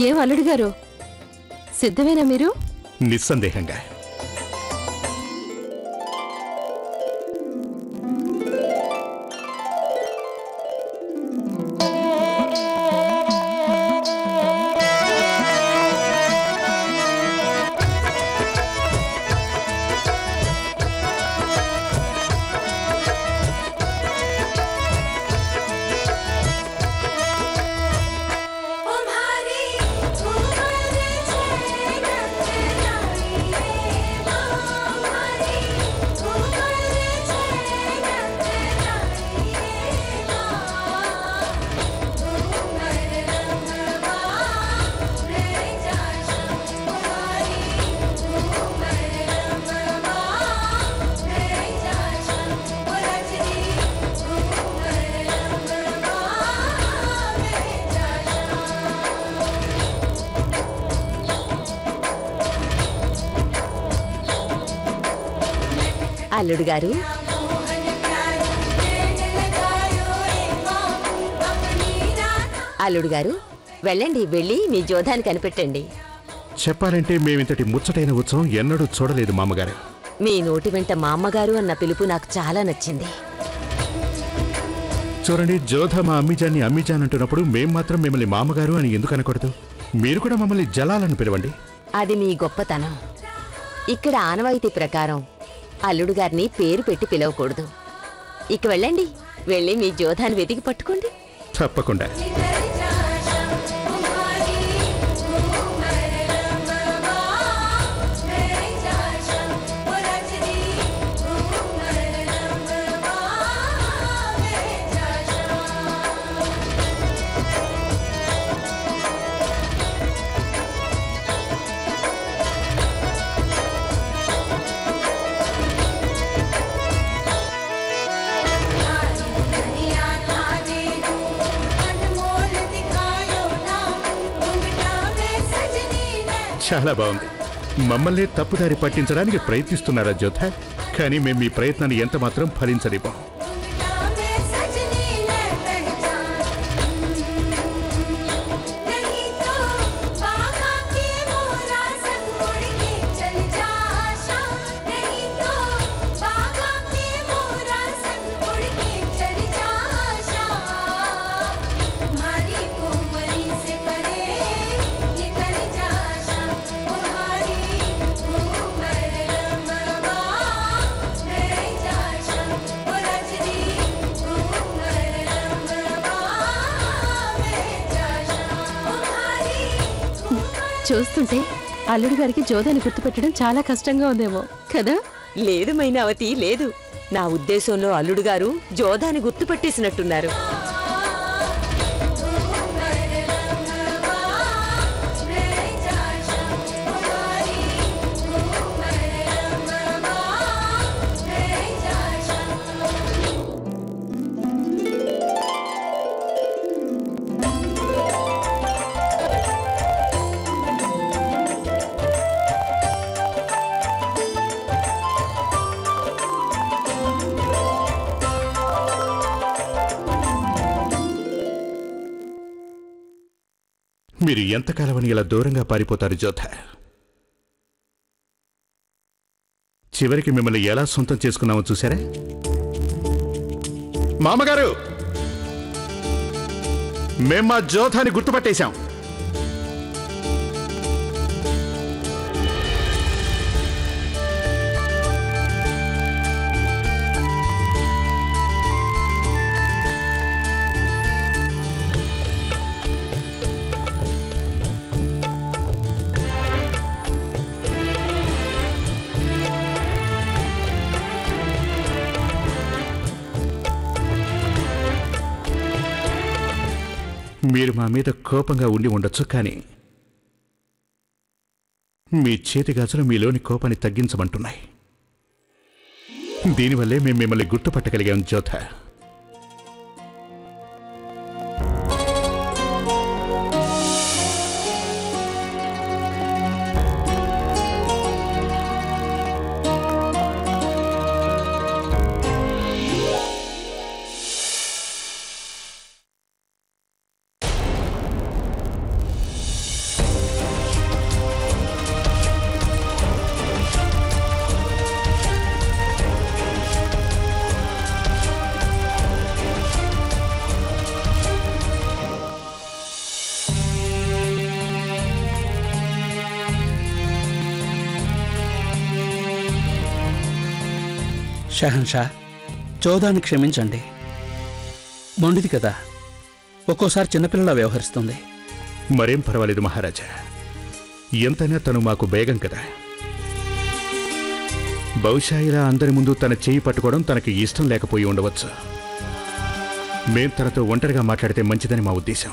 ఏం అల్లుడు గారు, సిద్ధమేనా మీరు? నిస్సందేహంగా. అల్లుడు గారు, అల్లుడు గారు వెళ్ళండి, వెళ్ళి మీ జోధాన్ని కనిపెట్టండి. చెప్పాలంటే మేమింతటి ముచ్చటైన ఉత్సవం ఎన్నడూ చూడలేదు మామగారు. మీ నోటి వెంట మా అమ్మగారు అన్న పిలుపు నాకు చాలా నచ్చింది. చూడండి, జోధ మా అమ్మిజాన్ని అమ్మిజాన్ అంటున్నప్పుడు మేం మాత్రం మిమ్మల్ని మామగారు అని ఎందుకు అనకూడదు? మీరు కూడా మమ్మల్ని జలాలని పిలవండి. అది మీ గొప్పతనం. ఇక్కడ ఆనవాయితీ ప్రకారం అల్లుడు గారిని పేరు పెట్టి పిలవకూడదు. ఇక వెళ్ళండి, వెళ్ళి మీ జోధాన్ని వెతికి పట్టుకోండి. తప్పకుండా. చాలా బాగుంది. మమ్మల్ని తప్పుదారి పట్టించడానికి ప్రయత్నిస్తున్నారా జోధ? కానీ మేము మీ ప్రయత్నాన్ని ఎంత మాత్రం ఫలించనివ్వం. చూస్తుంటే అల్లుడు గారికి జోధాన్ని గుర్తుపెట్టడం చాలా కష్టంగా ఉందేమో కదా? లేదు మైనావతి, లేదు. నా ఉద్దేశంలో అల్లుడు గారు జోధాని గుర్తుపట్టేసినట్టున్నారు. మీరు ఎంతకాలమని ఇలా దూరంగా పారిపోతారు జోధ? చివరికి మిమ్మల్ని ఎలా సొంతం చేసుకున్నామో చూసారా? మామగారు, మేం మా జోధాని గుర్తుపట్టేశాం. మీరు మా మీద కోపంగా ఉండి ఉండొచ్చు, కానీ మీ చేతి గాజులు మీలోని కోపాన్ని తగ్గించమంటున్నాయి. దీనివల్లే మేము మిమ్మల్ని గుర్తుపట్టగలిగాం జోధ. షహన్షా, జోధాన్ని క్షమించండి. మొండిది కదా, ఒక్కోసారి చిన్నపిల్లలా వ్యవహరిస్తుంది. మరేం పర్వాలేదు మహారాజా, ఎంతైనా తను మాకు బేగం కదా. బహుశా ఇలా అందరి ముందు తన చేయి పట్టుకోవడం తనకి ఇష్టం లేకపోయి ఉండవచ్చు. మేం తనతో ఒంటరిగా మాట్లాడితే మంచిదని మా ఉద్దేశం.